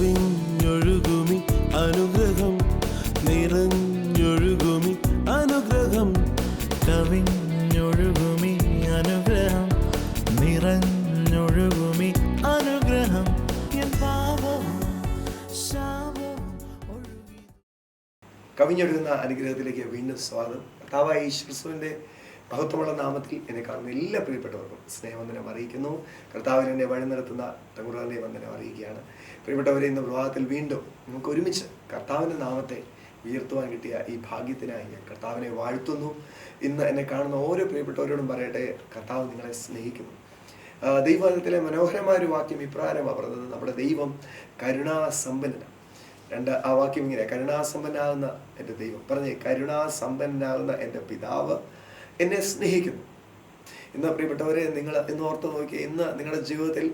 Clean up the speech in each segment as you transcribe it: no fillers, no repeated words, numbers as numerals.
കവിഞ്ഞൊഴുകുമി അനുഗ്രഹം നിറഞ്ഞൊഴുകുമി അനുഗ്രഹം കവിഞ്ഞൊഴുകുമി അനുഗ്രഹം നിറഞ്ഞൊഴുകുമി അനുഗ്രഹം എൻ പാപവും ശാപവും ഒഴുകി. കവിഞ്ഞൊഴുകുന്ന അനുഗ്രഹത്തിലേക്ക് വീണ്ടും സ്വാഗതം. കർത്താവായ യേശുക്രിസ്തുവിൻ്റെ മഹത്വമുള്ള നാമത്തിൽ എന്നെ കാണുന്ന എല്ലാ പ്രിയപ്പെട്ടവർക്കും സ്നേഹവന്ദനം അറിയിക്കുന്നു. കർത്താവിൽ എന്നെ വഴി നടത്തുന്ന തങ്ങളുടെ വന്ദനം അറിയിക്കുകയാണ്. പ്രിയപ്പെട്ടവരെ, ഇന്ന് പ്രഭാതത്തിൽ വീണ്ടും നമുക്ക് ഒരുമിച്ച് കർത്താവിൻ്റെ നാമത്തെ ഉയർത്തുവാൻ കിട്ടിയ ഈ ഭാഗ്യത്തിനായി ഞാൻ കർത്താവിനെ വാഴ്ത്തുന്നു. ഇന്ന് എന്നെ കാണുന്ന ഓരോ പ്രിയപ്പെട്ടവരോടും പറയട്ടെ, കർത്താവ് നിങ്ങളെ സ്നേഹിക്കുന്നു. ദൈവത്തിലെ മനോഹരമായ ഒരു വാക്യം ഇപ്രകാരമാണ് പറഞ്ഞത്, നമ്മുടെ ദൈവം കരുണാസമ്പന്നനാണ്. ആ വാക്യം ഇങ്ങനെ, കരുണാസമ്പന്നാകുന്ന എൻ്റെ ദൈവം പറഞ്ഞേ, കരുണാസമ്പന്നാകുന്ന എൻ്റെ പിതാവ് എന്നെ സ്നേഹിക്കുന്നു. ഇന്ന് പ്രിയപ്പെട്ടവരെ, നിങ്ങൾ ഇന്ന് ഓർത്ത് നോക്കി, ഇന്ന് നിങ്ങളുടെ ജീവിതത്തിൽ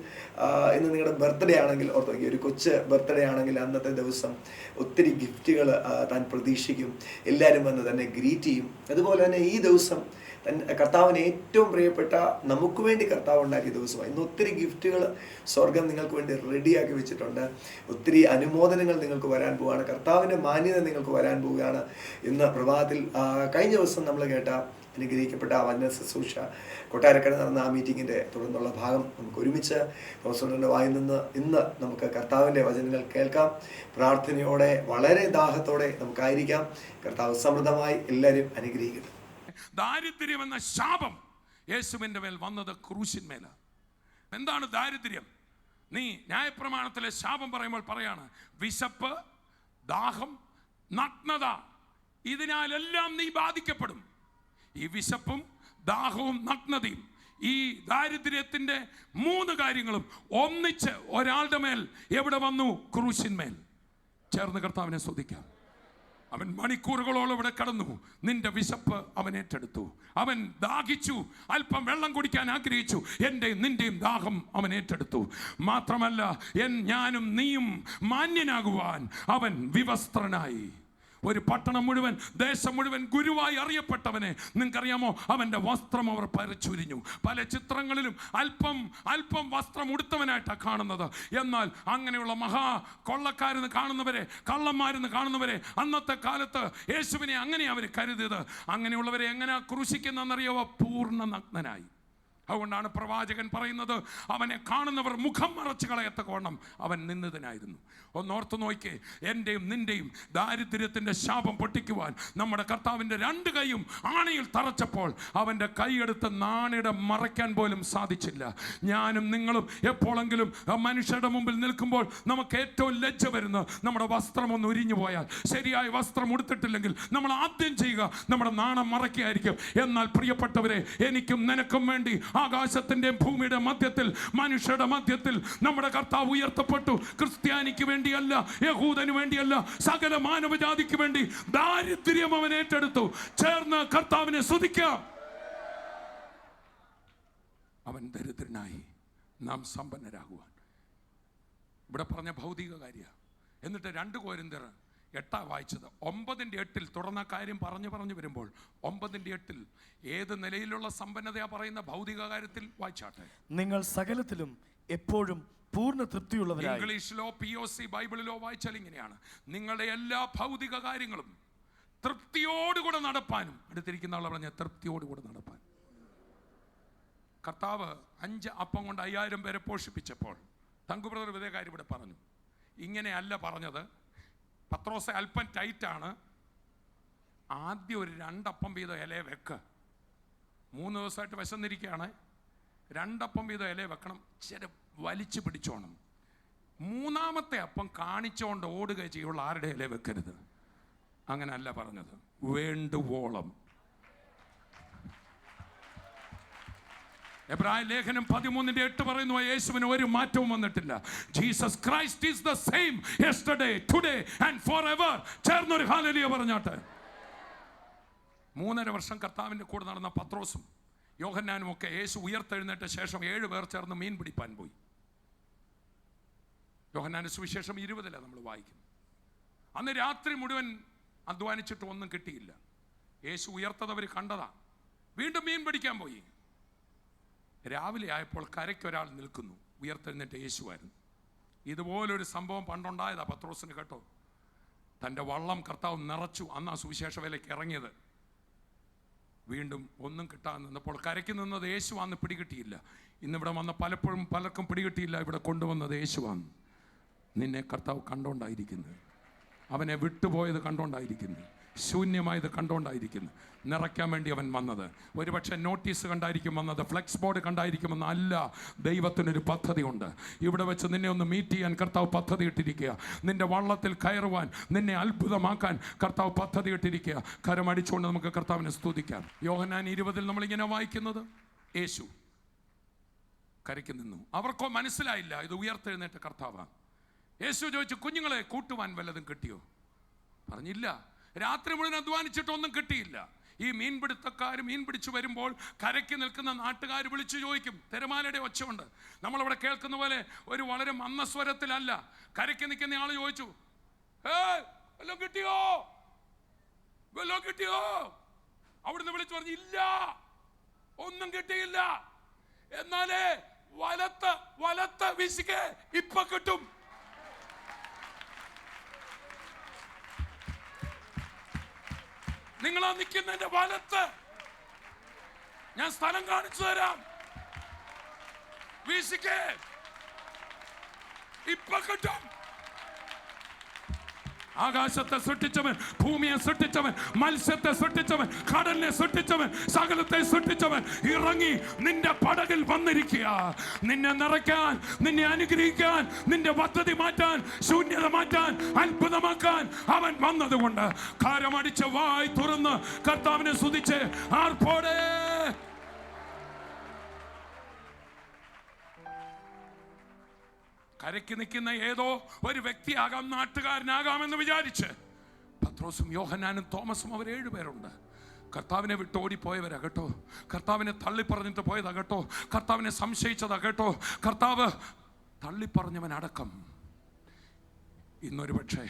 ഇന്ന് നിങ്ങളുടെ ബർത്ത്ഡേ ആണെങ്കിൽ ഓർത്ത് നോക്കി, ഒരു കൊച്ച് ബർത്ത്ഡേ ആണെങ്കിൽ അന്നത്തെ ദിവസം ഒത്തിരി ഗിഫ്റ്റുകൾ താൻ പ്രതീക്ഷിക്കും. എല്ലാവരും വന്ന് തന്നെ ഗ്രീറ്റ് ചെയ്യും. അതുപോലെ തന്നെ ഈ ദിവസം കർത്താവിന് ഏറ്റവും പ്രിയപ്പെട്ട നമുക്ക് വേണ്ടി കർത്താവ് ഉണ്ടാക്കിയ ദിവസമാണ്. ഇന്ന് ഒത്തിരി ഗിഫ്റ്റുകൾ സ്വർഗം നിങ്ങൾക്ക് വേണ്ടി റെഡിയാക്കി വെച്ചിട്ടുണ്ട്. ഒത്തിരി അനുമോദനങ്ങൾ നിങ്ങൾക്ക് വരാൻ പോവുകയാണ്. കർത്താവിൻ്റെ മാന്യത നിങ്ങൾക്ക് വരാൻ പോവുകയാണ്. ഇന്ന് പ്രഭാതത്തിൽ കഴിഞ്ഞ ദിവസം നമ്മൾ കേട്ട അനുഗ്രഹിക്കപ്പെട്ട വചന ശുശ്രൂഷ കൊട്ടാരക്കര നടന്ന ആ മീറ്റിങ്ങിൻ്റെ തുടർന്നുള്ള ഭാഗം നമുക്ക് ഒരുമിച്ച് പ്രൊഫസറിൻ്റെ വായിൽ നിന്ന് ഇന്ന് നമുക്ക് കർത്താവിൻ്റെ വചനങ്ങൾ കേൾക്കാം. പ്രാർത്ഥനയോടെ വളരെ ദാഹത്തോടെ നമുക്കായിരിക്കാം. കർത്താവ് സമൃദ്ധമായി എല്ലാവരും അനുഗ്രഹിക്കട്ടെ. ദാരിദ്ര്യം എന്ന ശാപം യേശുവിൻ്റെ മേൽ വന്നത് ക്രൂശിന്മേല. എന്താണ് ദാരിദ്ര്യം? നീ ന്യായപ്രമാണത്തിലെ ശാപം പറയുമ്പോൾ പറയാണ്, വിശപ്പ്, ദാഹം, നഗ്നത, ഇതിനാലെല്ലാം നീ ബാധിക്കപ്പെടും. ഈ വിശപ്പും ദാഹവും നഗ്നതയും, ഈ ദാരിദ്ര്യത്തിൻ്റെ 3 കാര്യങ്ങളും ഒന്നിച്ച് ഒരാളുടെ മേൽ എവിടെ വന്നു? ക്രൂശിന്മേൽ. ചേർന്ന് കർത്താവിനെ സ്തുതിക്കാം. അവൻ മണിക്കൂറുകളോളം ഇവിടെ കടന്നു. നിന്റെ വിശപ്പ് അവൻ ഏറ്റെടുത്തു. അവൻ ദാഹിച്ചു, അല്പം വെള്ളം കുടിക്കാൻ ആഗ്രഹിച്ചു. എൻ്റെയും നിന്റെയും ദാഹം അവൻ ഏറ്റെടുത്തു. മാത്രമല്ല, ഞാനും നീയും മാന്യനാകുവാൻ അവൻ വിവസ്ത്രനായി. ഒരു പട്ടണം മുഴുവൻ, ദേശം മുഴുവൻ ഗുരുവായി അറിയപ്പെട്ടവനെ നിങ്ങൾക്കറിയാമോ? അവൻ്റെ വസ്ത്രം അവർ പരിച്ചുരിഞ്ഞു. പല ചിത്രങ്ങളിലും അല്പം വസ്ത്രം ഉടുത്തവനായിട്ടാണ് കാണുന്നത്. എന്നാൽ അങ്ങനെയുള്ള മഹാ കൊള്ളക്കാരെന്ന് കാണുന്നവരെ, കള്ളന്മാരെന്ന് കാണുന്നവരെ അന്നത്തെ കാലത്ത് യേശുവിനെ അങ്ങനെ അവർ കരുതിയത്. അങ്ങനെയുള്ളവരെ എങ്ങനെ ക്രൂശിക്കുന്നതെന്നറിയാവോ? പൂർണ്ണ നഗ്നനായി. അതുകൊണ്ടാണ് പ്രവാചകൻ പറയുന്നത്, അവനെ കാണുന്നവർ മുഖം മറച്ചു കളയത്തക്കവണ്ണം അവൻ നിന്ദിതനായിരുന്നു. ഒന്നോർത്ത് നോക്കിയേ, എൻ്റെയും നിൻ്റെയും ദാരിദ്ര്യത്തിൻ്റെ ശാപം പൊട്ടിക്കുവാൻ നമ്മുടെ കർത്താവിൻ്റെ 2 കൈയും ആണിയിൽ തറച്ചപ്പോൾ അവൻ്റെ കൈയെടുത്ത് നാണിടെ മറയ്ക്കാൻ പോലും സാധിച്ചില്ല. ഞാനും നിങ്ങളും എപ്പോഴെങ്കിലും മനുഷ്യരുടെ മുമ്പിൽ നിൽക്കുമ്പോൾ നമുക്ക് ഏറ്റവും ലജ്ജ വരുന്നത് നമ്മുടെ വസ്ത്രം ഒന്ന് ഉരിഞ്ഞു പോയാൽ, ശരിയായ വസ്ത്രം ഉടുത്തിട്ടില്ലെങ്കിൽ നമ്മൾ ആദ്യം ചെയ്യുക നമ്മുടെ നാണം മറയ്ക്കായിരിക്കും. എന്നാൽ പ്രിയപ്പെട്ടവരെ, എനിക്കും നിനക്കും വേണ്ടി ആകാശത്തിൻ്റെയും ഭൂമിയുടെ മധ്യത്തിൽ, മനുഷ്യരുടെ മധ്യത്തിൽ നമ്മുടെ കർത്താവ് ഉയർത്തപ്പെട്ടു. ക്രിസ്ത്യാനിക്ക് വേണ്ടിയല്ല, യഹൂദന് വേണ്ടിയല്ല, സകല മാനവജാതിക്ക് വേണ്ടി ദാരിദ്ര്യം അവൻ ഏറ്റെടുത്തു. ചേർന്ന് കർത്താവിനെ സ്തുതിക്കാം. അവൻ ദരിദ്രനായി നാം സമ്പന്നരാകുവാൻ. ഇവിടെ പറഞ്ഞ ഭൗതിക കാര്യ. എന്നിട്ട് 2 കൊരിന്ത്യർ 8 വായിച്ചത്. 9:8 തുടർന്ന കാര്യം പറഞ്ഞു വരുമ്പോൾ 9:8 ഏത് നിലയിലുള്ള സമ്പന്നതയാ പറയുന്ന? ഭൗതിക കാര്യത്തിൽ വായിച്ചാട്ടെ. നിങ്ങൾ സകലത്തിലും എപ്പോഴും പൂർണ്ണ തൃപ്തിയുള്ളവരായി. ഇംഗ്ലീഷിലോ POC ബൈബിളിലോ വായിച്ചാൽ ഇങ്ങനെയാണ്, നിങ്ങളുടെ എല്ലാ ഭൗതിക കാര്യങ്ങളും തൃപ്തിയോടുകൂടെ നടപ്പാനും. അടുത്തിരിക്കുന്ന ആളെ പറഞ്ഞ തൃപ്തിയോടുകൂടെ നടപ്പാൻ. കർത്താവ് 5 അപ്പം കൊണ്ട് 5000 പേരെ പോഷിപ്പിച്ചപ്പോൾ തങ്കു ബ്രദർ ഇതേ കാര്യം ഇവിടെ പറഞ്ഞു. ഇങ്ങനെയല്ല പറഞ്ഞത്. പത്രോസ് അല്പം ടൈറ്റാണ്. ആദ്യം ഒരു 2 അപ്പം വീതം ഇല വെക്ക്. 3 ദിവസമായിട്ട് വിശന്നിരിക്കുകയാണ്. 2 അപ്പം വീതം ഇല വെക്കണം. ഇച്ചിരി വലിച്ചു പിടിച്ചോണം. 3-ാമത്തെ അപ്പം കാണിച്ചോണ്ട് ഓടുക ചെയ്യുള്ളൂ. ആരുടെ ഇല വെക്കരുത്. അങ്ങനല്ല പറഞ്ഞത്, വേണ്ടുവോളം. എബ്രായ ലേഖനം 13:8 പറയുന്നു, യേശുവിന് ഒരു മാറ്റവും വന്നിട്ടില്ല. Jesus Christ is the same yesterday, today and Forever. ചേർന്നൊരു ഹല്ലേലൂയ പറഞ്ഞാട്ടെ. 3.5 വർഷം കർത്താവിൻ്റെ കൂടെ നടന്ന പത്രോസും യോഹന്നാനും ഒക്കെ യേശു ഉയർത്തെഴുന്നേറ്റ ശേഷം 7 പേർ ചേർന്ന് മീൻ പിടിപ്പാൻ പോയി. യോഹന്നാന്റെ സുവിശേഷം 20 നമ്മൾ വായിക്കും. അന്ന് രാത്രി മുഴുവൻ അധ്വാനിച്ചിട്ട് ഒന്നും കിട്ടിയില്ല. യേശു ഉയർത്തതവർ കണ്ടതാ. വീണ്ടും മീൻ പിടിക്കാൻ പോയി. രാവിലെ ആയപ്പോൾ കരയ്ക്കൊരാൾ നിൽക്കുന്നു. ഉയർത്തെഴുന്നേറ്റ യേശുവായിരുന്നു. ഇതുപോലൊരു സംഭവം പണ്ടുണ്ടായതാ പത്രോസിന്, കേട്ടോ. തൻ്റെ വള്ളം കർത്താവ് നിറച്ചു. അന്നാ സുവിശേഷ വേലയ്ക്ക് ഇറങ്ങിയത്. വീണ്ടും ഒന്നും കിട്ടാൻ നിന്നപ്പോൾ കരയ്ക്ക് നിന്നത് യേശുവാന്ന് പിടികിട്ടിയില്ല. ഇന്നിവിടെ വന്ന പലപ്പോഴും പലർക്കും പിടികിട്ടിയില്ല. ഇവിടെ കൊണ്ടുവന്നത് യേശുവാന്ന്. നിന്നെ കർത്താവ് കണ്ടോണ്ടായിരിക്കുന്നു. അവനെ വിട്ടുപോയത് കണ്ടോണ്ടായിരിക്കുന്നു. ശൂന്യമായത് കണ്ടോണ്ടായിരിക്കുന്നു. നിറയ്ക്കാൻ വേണ്ടി അവൻ വന്നത്. ഒരുപക്ഷെ നോട്ടീസ് കണ്ടായിരിക്കും വന്നത്, ഫ്ലെക്സ് ബോർഡ് കണ്ടായിരിക്കുമെന്ന് അല്ല. ദൈവത്തിനൊരു പദ്ധതി ഉണ്ട്. ഇവിടെ വെച്ച് നിന്നെ ഒന്ന് മീറ്റ് ചെയ്യാൻ കർത്താവ് പദ്ധതി ഇട്ടിരിക്കുക. നിന്റെ വള്ളത്തിൽ കയറുവാൻ, നിന്നെ അത്ഭുതമാക്കാൻ കർത്താവ് പദ്ധതി ഇട്ടിരിക്കുക. കരമടിച്ചുകൊണ്ട് നമുക്ക് കർത്താവിനെ സ്തുതിക്കാം. യോഹന്നാൻ 20 നമ്മളിങ്ങനെ വായിക്കുന്നത്, യേശു കരയ്ക്ക് നിന്നു. അവർക്കോ മനസ്സിലായില്ല ഇത് ഉയർത്തെഴുന്നേറ്റ കർത്താവാണ്. യേശു ചോദിച്ചു, കുഞ്ഞുങ്ങളെ കൂട്ടുവാൻ വല്ലതും കിട്ടിയോ? പറഞ്ഞില്ല. രാത്രി മുഴുവൻ അധ്വാനിച്ചിട്ടൊന്നും കിട്ടിയില്ല. ഈ മീൻപിടുത്തക്കാർ മീൻ പിടിച്ചു വരുമ്പോൾ കരയ്ക്ക് നിൽക്കുന്ന നാട്ടുകാർ വിളിച്ചു ചോദിക്കും. തിരമാലയുടെ ഒച്ചയുണ്ട്. നമ്മളവിടെ കേൾക്കുന്ന പോലെ ഒരു വളരെ മന്ദസ്വരത്തിലല്ല. കരയ്ക്ക് നിൽക്കുന്ന ആൾ ചോദിച്ചു, വല്ലതും കിട്ടിയോ? വല്ലതും കിട്ടിയോ? അവിടുന്ന് വിളിച്ചു പറഞ്ഞു, ഇല്ല, ഒന്നും കിട്ടിയില്ല. എന്നാലേ വലത്ത് വീശിക്കേ, ഇപ്പൊ കിട്ടും. നിങ്ങളാ നിൽക്കുന്നതിന്റെ വലത്ത് ഞാൻ സ്ഥലം കാണിച്ചു തരാം. വീശിക്കേ, ഇപ്പൊ കിട്ടും. ആകാശത്തെ സൃഷ്ടിച്ചവൻ, ഭൂമിയെ സൃഷ്ടിച്ചവൻ, മത്സ്യത്തെ സൃഷ്ടിച്ചവൻ, കടലിനെ സൃഷ്ടിച്ചവൻ, സകലത്തെ സൃഷ്ടിച്ചവൻ ഇറങ്ങി നിന്റെ പടകിൽ വന്നിരിക്കുക. നിന്നെ നിറയ്ക്കാൻ, നിന്നെ അനുഗ്രഹിക്കാൻ, നിന്റെ പദ്ധതി മാറ്റാൻ, ശൂന്യത മാറ്റാൻ, അത്ഭുതമാക്കാൻ അവൻ വന്നതുകൊണ്ട് കാരമടിച്ച് വായി തുറന്ന് കർത്താവിനെ സ്തുതിച്ച് ആർപ്പോടെ. കരയ്ക്ക് നിൽക്കുന്ന ഏതോ ഒരു വ്യക്തിയാകാം, നാട്ടുകാരനാകാമെന്ന് വിചാരിച്ച് പത്രോസും യോഹന്നാനും തോമസും അവർ 7 പേരുണ്ട്. കർത്താവിനെ വിട്ട് ഓടിപ്പോയവരാ കേട്ടോ. കർത്താവിനെ തള്ളിപ്പറഞ്ഞിട്ട് പോയതാ കേട്ടോ. കർത്താവിനെ സംശയിച്ചതാ കേട്ടോ. കർത്താവ് തള്ളിപ്പറഞ്ഞവനടക്കം ഇന്നൊരു പക്ഷേ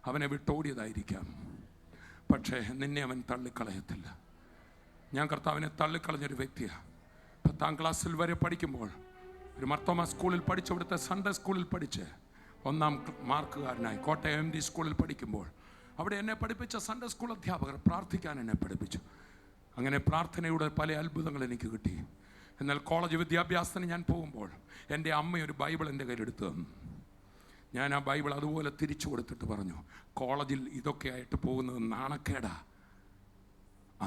അവനെ വിട്ടോടിയതായിരിക്കാം. പക്ഷേ നിന്നെ അവൻ തള്ളിക്കളയത്തില്ല. ഞാൻ കർത്താവിനെ തള്ളിക്കളഞ്ഞൊരു വ്യക്തിയാണ്. 10ാം ക്ലാസ്സിൽ വരെ പഠിക്കുമ്പോൾ ഒരു മർത്തോമ സ്കൂളിൽ പഠിച്ച്, ഇവിടുത്തെ സൺഡേ സ്കൂളിൽ പഠിച്ച് 1ാം മാർക്കുകാരനായി കോട്ടയം MD സ്കൂളിൽ പഠിക്കുമ്പോൾ അവിടെ എന്നെ പഠിപ്പിച്ച സൺഡേ സ്കൂൾ അധ്യാപകർ പ്രാർത്ഥിക്കാൻ എന്നെ പഠിപ്പിച്ചു. അങ്ങനെ പ്രാർത്ഥനയുടെ പല അത്ഭുതങ്ങൾ എനിക്ക് കിട്ടി. എന്നാൽ കോളേജ് വിദ്യാഭ്യാസത്തിന് ഞാൻ പോകുമ്പോൾ എൻ്റെ അമ്മ ഒരു ബൈബിൾ എൻ്റെ കയ്യിലെടുത്ത് തന്നു. ഞാൻ ആ ബൈബിൾ അതുപോലെ തിരിച്ചു കൊടുത്തിട്ട് പറഞ്ഞു, കോളേജിൽ ഇതൊക്കെ ആയിട്ട് പോകുന്നത് നാണക്കേടാ.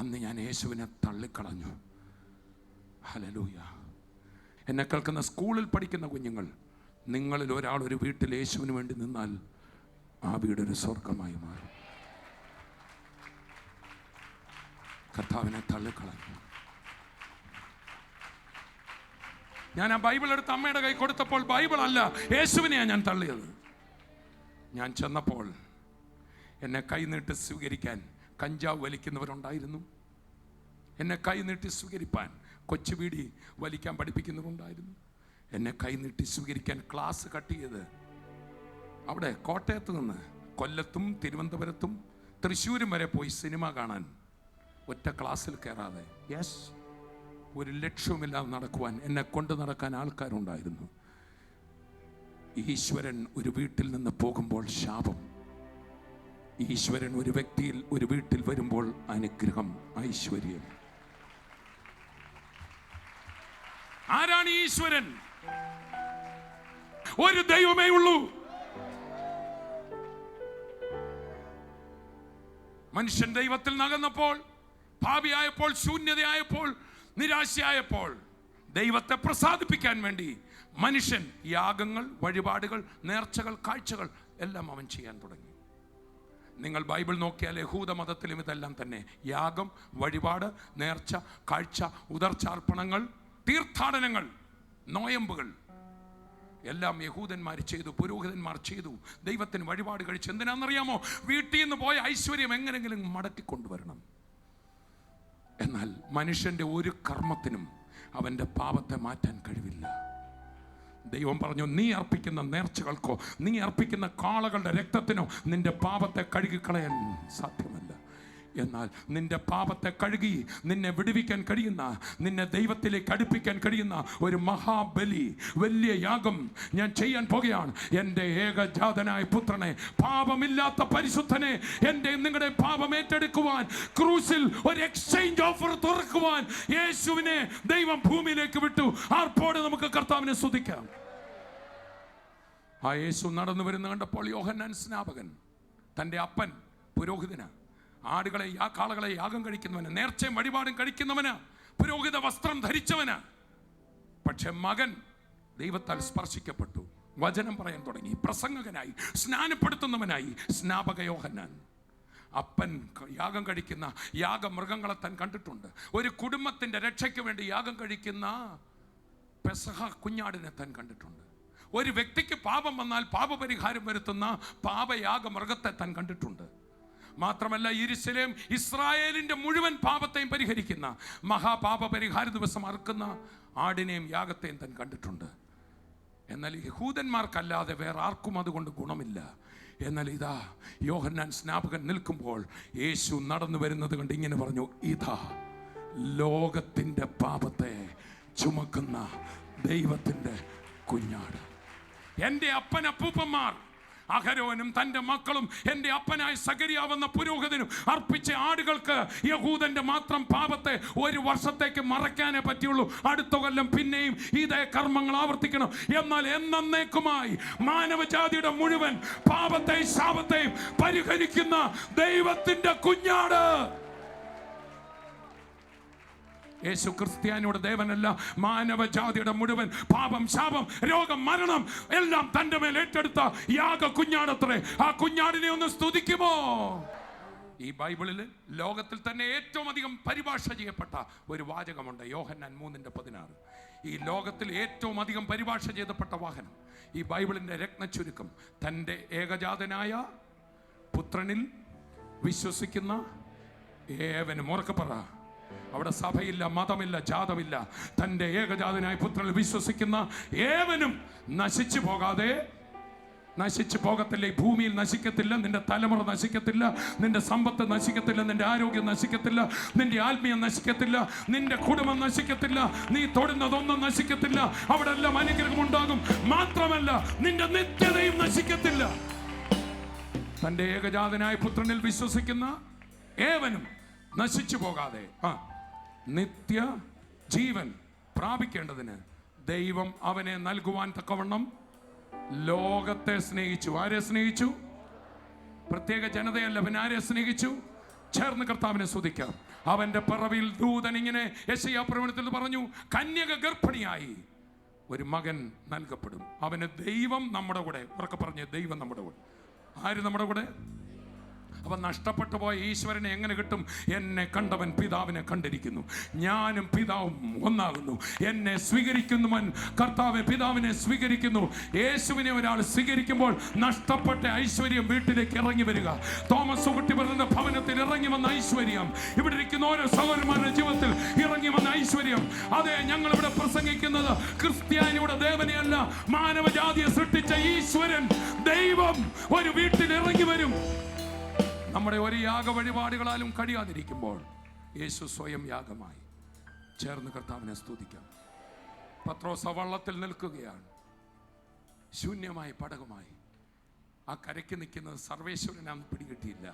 അന്ന് ഞാൻ യേശുവിനെ തള്ളിക്കളഞ്ഞു. ഹല്ലേലൂയ. എന്നെ കേൾക്കുന്ന സ്കൂളിൽ പഠിക്കുന്ന കുഞ്ഞുങ്ങൾ, നിങ്ങളിൽ ഒരാൾ ഒരു വീട്ടിൽ യേശുവിന് വേണ്ടി നിന്നാൽ ആ വീടൊരു സ്വർഗമായി മാറും. കർത്താവിനെ തള്ളിക്കളഞ്ഞു. ഞാൻ ആ ബൈബിൾ എടുത്ത് അമ്മയുടെ കൈ കൊടുത്തപ്പോൾ ബൈബിൾ അല്ല, യേശുവിനെയാണ് ഞാൻ തള്ളിയത്. ഞാൻ ചെന്നപ്പോൾ എന്നെ കൈനീട്ടി സ്വീകരിക്കാൻ കഞ്ചാവ് വലിക്കുന്നവരുണ്ടായിരുന്നു. എന്നെ കൈനീട്ടി സ്വീകരിപ്പാൻ കൊച്ചുവീടി വലിക്കാൻ പഠിപ്പിക്കുന്നവരുണ്ടായിരുന്നു. എന്നെ കൈനീട്ടി സ്വീകരിക്കാൻ ക്ലാസ് കട്ട് ചെയ്ത് അവിടെ കോട്ടയത്ത് നിന്ന് കൊല്ലത്തും തിരുവനന്തപുരത്തും തൃശ്ശൂരും വരെ പോയി സിനിമ കാണാൻ ഒറ്റ ക്ലാസ്സിൽ കയറാതെ, യെസ്, ഒരു ലക്ഷ്യവുമില്ലാതെ നടക്കുവാൻ എന്നെ കൊണ്ട് നടക്കാൻ ആൾക്കാരുണ്ടായിരുന്നു. ഈശ്വരൻ ഒരു വീട്ടിൽ നിന്ന് പോകുമ്പോൾ ശാപം, ഈശ്വരൻ ഒരു വ്യക്തിയിൽ ഒരു വീട്ടിൽ വരുമ്പോൾ അനുഗ്രഹം, ഐശ്വര്യം. ആരാണ് ഈശ്വരൻ? ഒരു ദൈവമേ ഉള്ളൂ. മനുഷ്യൻ ദൈവത്തിൽ നകന്നപ്പോൾ, ഭാവിയായപ്പോൾ, ശൂന്യതയായപ്പോൾ, നിരാശയായപ്പോൾ ദൈവത്തെ പ്രസാദിപ്പിക്കാൻ വേണ്ടി മനുഷ്യൻ യാഗങ്ങൾ, വഴിപാടുകൾ, നേർച്ചകൾ, കാഴ്ചകൾ എല്ലാം അവൻ ചെയ്യാൻ തുടങ്ങി. നിങ്ങൾ ബൈബിൾ നോക്കിയാൽ യഹൂദ മതത്തിലും ഇതെല്ലാം തന്നെ. യാഗം, വഴിപാട്, നേർച്ച, കാഴ്ച, ഉദർച്ചാർപ്പണങ്ങൾ, തീർത്ഥാടനങ്ങൾ, നോയമ്പുകൾ എല്ലാം യഹൂദന്മാർ ചെയ്തു, പുരോഹിതന്മാർ ചെയ്തു. ദൈവത്തിന് വഴിപാട് കഴിച്ച് എന്തിനാണെന്നറിയാമോ? വീട്ടിൽ നിന്ന് പോയ ഐശ്വര്യം എങ്ങനെങ്കിലും മടക്കിക്കൊണ്ടുവരണം. എന്നാൽ മനുഷ്യൻ്റെ ഒരു കർമ്മത്തിനും അവൻ്റെ പാപത്തെ മാറ്റാൻ കഴിവില്ല. ദൈവം പറഞ്ഞു, നീ അർപ്പിക്കുന്ന നേർച്ചകൾക്കോ നീ അർപ്പിക്കുന്ന കാളകളുടെ രക്തത്തിനോ നിന്റെ പാപത്തെ കഴുകിക്കളയാൻ സാധ്യമല്ല. എന്നാൽ നിന്റെ പാപത്തെ കഴുകി നിന്നെ വിടുവിക്കാൻ കഴിയുന്ന, നിന്നെ ദൈവത്തിലേക്ക് അടുപ്പിക്കാൻ കഴിയുന്ന ഒരു മഹാബലി, വലിയ യാഗം ഞാൻ ചെയ്യാൻ പോകുകയാണ്. എൻ്റെ ഏകജാതനായ പുത്രനെ, പാപമില്ലാത്ത പരിശുദ്ധനെ, എൻ്റെ നിങ്ങളുടെ പാപം ഏറ്റെടുക്കുവാൻ ക്രൂസിൽ ഒരു എക്സ്ചേഞ്ച് ഓഫർ തുറക്കുവാൻ യേശുവിനെ ദൈവം ഭൂമിയിലേക്ക് വിട്ടു. ആർപ്പോടെ നമുക്ക് കർത്താവിനെ സ്തുതിക്കാം. ആ യേശു നടന്നു വരുന്ന കണ്ടപ്പോൾ യോഹന്നാൻ സ്നാപകൻ, തൻ്റെ അപ്പൻ പുരോഹിതന്, ആടുകളെ കാളകളെ യാഗം കഴിക്കുന്നവന്, നേർച്ചയും വഴിപാടും കഴിക്കുന്നവന്, പുരോഹിത വസ്ത്രം ധരിച്ചവന്. പക്ഷെ മകൻ ദൈവത്താൽ സ്പർശിക്കപ്പെട്ടു, വചനം പറയാൻ തുടങ്ങി, പ്രസംഗകനായി, സ്നാനപ്പെടുത്തുന്നവനായി സ്നാപക യോഹന്നാൻ. അപ്പൻ യാഗം കഴിക്കുന്ന യാഗമൃഗങ്ങളെ താൻ കണ്ടിട്ടുണ്ട്. ഒരു കുടുംബത്തിൻ്റെ രക്ഷയ്ക്ക് വേണ്ടി യാഗം കഴിക്കുന്ന പെസഹ കുഞ്ഞാടിനെ താൻ കണ്ടിട്ടുണ്ട്. ഒരു വ്യക്തിക്ക് പാപം വന്നാൽ പാപപരിഹാരം വരുത്തുന്ന പാപയാഗ മൃഗത്തെ താൻ കണ്ടിട്ടുണ്ട്. മാത്രമല്ല, യെരൂശലേം ഇസ്രായേലിൻ്റെ മുഴുവൻ പാപത്തെയും പരിഹരിക്കുന്ന മഹാപാപ പരിഹാര ദിവസം അറുക്കുന്ന ആടിനെയും യാഗത്തെയും താൻ കണ്ടിട്ടുണ്ട്. എന്നാൽ യഹൂദന്മാർക്കല്ലാതെ വേറെ ആർക്കും അതുകൊണ്ട് ഗുണമില്ല. എന്നാൽ ഇതാ യോഹന്നാൻ സ്നാപകൻ നിൽക്കുമ്പോൾ യേശു നടന്നു വരുന്നത് കണ്ട് ഇങ്ങനെ പറഞ്ഞു, ഇതാ ലോകത്തിൻ്റെ പാപത്തെ ചുമക്കുന്ന ദൈവത്തിൻ്റെ കുഞ്ഞാട്. എൻ്റെ അപ്പൻ അപ്പൂപ്പന്മാർ അഹരോനും തൻ്റെ മക്കളും എൻ്റെ അപ്പനായ സഖരിയാവെന്ന പുരോഹിതനും അർപ്പിച്ച ആടുകൾക്ക് യഹൂദന്റെ മാത്രം പാപത്തെ ഒരു വർഷത്തേക്ക് മറയ്ക്കാനേ പറ്റുള്ളൂ. അടുത്ത കൊല്ലം പിന്നെയും ഇതേ കർമ്മങ്ങൾ ആവർത്തിക്കണം. എന്നാൽ എന്നേക്കുമായി മാനവജാതിയുടെ മുഴുവൻ പാപത്തെയും ശാപത്തെയും പരിഹരിക്കുന്ന ദൈവത്തിൻ്റെ കുഞ്ഞാട് യേശു ക്രിസ്ത്യാനിയുടെ ദേവനല്ല, മാനവജാതിയുടെ മുഴുവൻ പാപം, ശാപം, രോഗം, മരണം എല്ലാം തൻ്റെ മേൽ ഏറ്റെടുത്ത യാഗ കുഞ്ഞാടത്രേ. ആ കുഞ്ഞാടിനെ ഒന്ന് സ്തുതിക്കുമോ? ഈ ബൈബിളിൽ ലോകത്തിൽ തന്നെ ഏറ്റവും അധികം പരിഭാഷ ചെയ്യപ്പെട്ട ഒരു വാചകമുണ്ട്, യോഹന്നാൻ 3:16. ഈ ലോകത്തിൽ ഏറ്റവും അധികം പരിഭാഷ ചെയ്യപ്പെട്ട വാഹനം, ഈ ബൈബിളിൻ്റെ രത്നച്ചുരുക്കം, തൻ്റെ ഏകജാതനായ പുത്രനിൽ വിശ്വസിക്കുന്ന ഏവനും. ഉറക്കെ പറ. അവിടെ സഭയില്ല, മതമില്ല, ജാതമില്ല. തൻ്റെ ഏകജാതനായ പുത്രനിൽ വിശ്വസിക്കുന്ന ഏവനും നശിച്ചു പോകാതെ, നശിച്ചു പോകത്തില്ല. ഈ ഭൂമിയിൽ നശിക്കത്തില്ല, നിന്റെ തലമുറ നശിക്കത്തില്ല, നിന്റെ സമ്പത്ത് നശിക്കത്തില്ല, നിന്റെ ആരോഗ്യം നശിക്കത്തില്ല, നിന്റെ ആത്മീയം നശിക്കത്തില്ല, നിന്റെ കുടുംബം നശിക്കത്തില്ല, നീ തൊടുന്നതൊന്നും നശിക്കത്തില്ല. അവിടെ എല്ലാം അനുഗ്രഹം ഉണ്ടാകും. മാത്രമല്ല, നിന്റെ നിത്യതയും നശിക്കത്തില്ല. തൻ്റെ ഏകജാതനായ പുത്രനിൽ വിശ്വസിക്കുന്ന ഏവനും നശിച്ചു പോകാതെ നിത്യ ജീവൻ പ്രാപിക്കേണ്ടതിന് ദൈവം അവനെ നൽകുവാൻ തക്കവണ്ണം ലോകത്തെ സ്നേഹിച്ചു. ആരെ സ്നേഹിച്ചു? പ്രത്യേക ജനതയല്ല, പിന്നെ ആരെ സ്നേഹിച്ചു? ചേർന്ന് കർത്താവിനെ സ്തുതിക്കാം. അവന്റെ പിറവിൽ ദൂതൻ ഇങ്ങനെ യെശയ്യാ പ്രവചനത്തിൽ പറഞ്ഞു, കന്യക ഗർഭിണിയായി ഒരു മകൻ നൽകപ്പെടും, അവന് ദൈവം നമ്മുടെ കൂടെ. ഉറക്കെ പറഞ്ഞ്, ദൈവം നമ്മുടെ കൂടെ. ആര് നമ്മുടെ കൂടെ? അവൻ നഷ്ടപ്പെട്ടു പോയ ഈശ്വരനെ എങ്ങനെ കിട്ടും? എന്നെ കണ്ടവൻ പിതാവിനെ കണ്ടിരിക്കുന്നു, ഞാനും പിതാവും ഒന്നാകുന്നു. എന്നെ സ്വീകരിക്കുന്നവൻ കർത്താവ് പിതാവിനെ സ്വീകരിക്കുന്നു. യേശുവിനെ ഒരാൾ സ്വീകരിക്കുമ്പോൾ നഷ്ടപ്പെട്ട ഐശ്വര്യം വീട്ടിലേക്ക് ഇറങ്ങി വരിക. തോമസ് കുട്ടി പറയുന്ന ഭവനത്തിൽ ഇറങ്ങി വന്ന ഐശ്വര്യം, ഇവിടെ ഇരിക്കുന്ന ഓരോ സഹോദരന്മാരുടെ ജീവിതത്തിൽ ഇറങ്ങി വന്ന ഐശ്വര്യം. അതെ, ഞങ്ങൾ ഇവിടെ പ്രസംഗിക്കുന്നത് ക്രിസ്ത്യാനിയുടെ ദേവനെയല്ല, മാനവജാതിയെ സൃഷ്ടിച്ച ഈശ്വരൻ ദൈവം ഒരു വീട്ടിൽ ഇറങ്ങി വരും. നമ്മുടെ ഒരു യാഗ വഴിപാടുകളാലും കഴിയാതിരിക്കുമ്പോൾ യേശു സ്വയം യാഗമായി. ചേർന്ന് കർത്താവിനെ സ്തുതിക്കാം. പത്രോസ് വള്ളത്തിൽ നിൽക്കുകയാണ്, ശൂന്യമായി പടകുമായി. ആ കരയ്ക്ക് നിൽക്കുന്നത് സർവേശ്വരനാന്ന് പിടികിട്ടിയില്ല.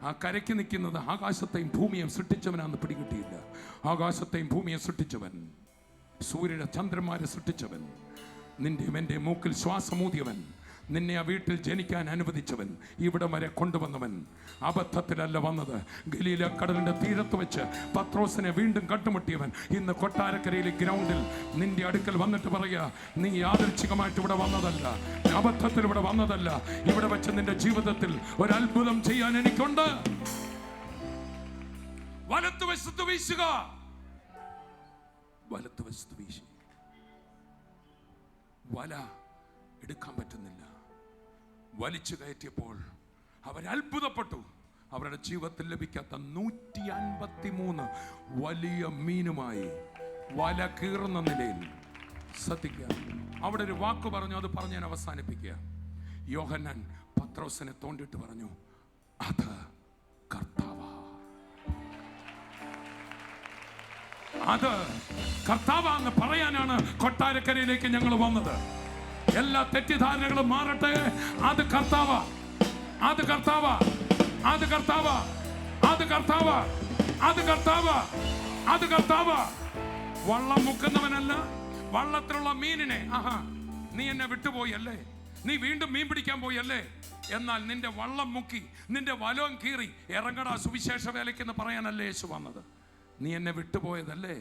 ആ കരയ്ക്ക് നിൽക്കുന്നത് ആകാശത്തെയും ഭൂമിയെയും സൃഷ്ടിച്ചവനാന്ന് പിടികിട്ടിയില്ല. ആകാശത്തെയും ഭൂമിയെ സൃഷ്ടിച്ചവൻ, സൂര്യനെ ചന്ദ്രന്മാരെ സൃഷ്ടിച്ചവൻ, നിന്റെയും എൻ്റെ മൂക്കിൽ ശ്വാസമൂതിയവൻ, നിന്നെ ആ വീട്ടിൽ ജനിക്കാൻ അനുവദിച്ചവൻ, ഇവിടം വരെ കൊണ്ടുവന്നവൻ, അബദ്ധത്തിലല്ല വന്നത്. ഗലീല കടലിന്റെ തീരത്ത് വെച്ച് പത്രോസിനെ വീണ്ടും കണ്ടുമുട്ടിയവൻ ഇന്ന് കൊട്ടാരക്കരയിലെ ഗ്രൗണ്ടിൽ നിന്റെ അടുക്കൽ വന്നിട്ട് പറയുക, നീ യാദൃച്ഛികമായിട്ട് ഇവിടെ വന്നതല്ല, അബദ്ധത്തിൽ ഇവിടെ വന്നതല്ല, ഇവിടെ വെച്ച് നിന്റെ ജീവിതത്തിൽ ഒരു അത്ഭുതം ചെയ്യാൻ എനിക്കുണ്ട്. വലത്തുവശത്ത് വീശുക, വലത്തുവശത്ത് വീശി. വല എടുക്കാൻ പറ്റുന്നില്ല. വലിച്ചു കയറ്റിയപ്പോൾ അവർ അത്ഭുതപ്പെട്ടു. അവരുടെ ജീവിതത്തിൽ ലഭിക്കാത്ത 153 വലിയ മീനുമായി വല കീറുന്ന നിലയിൽ. ശ്രദ്ധിക്കുക, അവിടെ ഒരു വാക്ക് പറഞ്ഞു, അത് പറഞ്ഞ് ഞാൻ അവസാനിപ്പിക്കുക. യോഹന്നാൻ പത്രോസിനെ തോണ്ടിട്ട് പറഞ്ഞു, അത് കർത്താവാ. അത് കർത്താവാന്ന് പറയാനാണ് കൊട്ടാരക്കരയിലേക്ക് ഞങ്ങൾ വന്നത്. എല്ലാ തെറ്റിദ്ധാരണകളും മാറട്ടെ. അത് കർത്താവാ, അത് കർത്താവാ, അത് കർത്താവാ, അത് കർത്താവാ, അത് കർത്താവാ, അത് കർത്താവാ. വള്ളം മുക്കുന്നവനല്ല, വള്ളത്തിലുള്ള മീനിനെ ആഹാ നീ എന്നെ വിട്ടുപോയല്ലേ, നീ വീണ്ടും മീൻ പിടിക്കാൻ പോയല്ലേ, എന്നാൽ നിന്റെ വള്ളം മുക്കി നിന്റെ വലം കീറി ഇറങ്ങടാ സുവിശേഷ വേലയ്ക്കെന്ന് പറയാനല്ലേ യേശു വന്നത്. നീ എന്നെ വിട്ടുപോയതല്ലേ,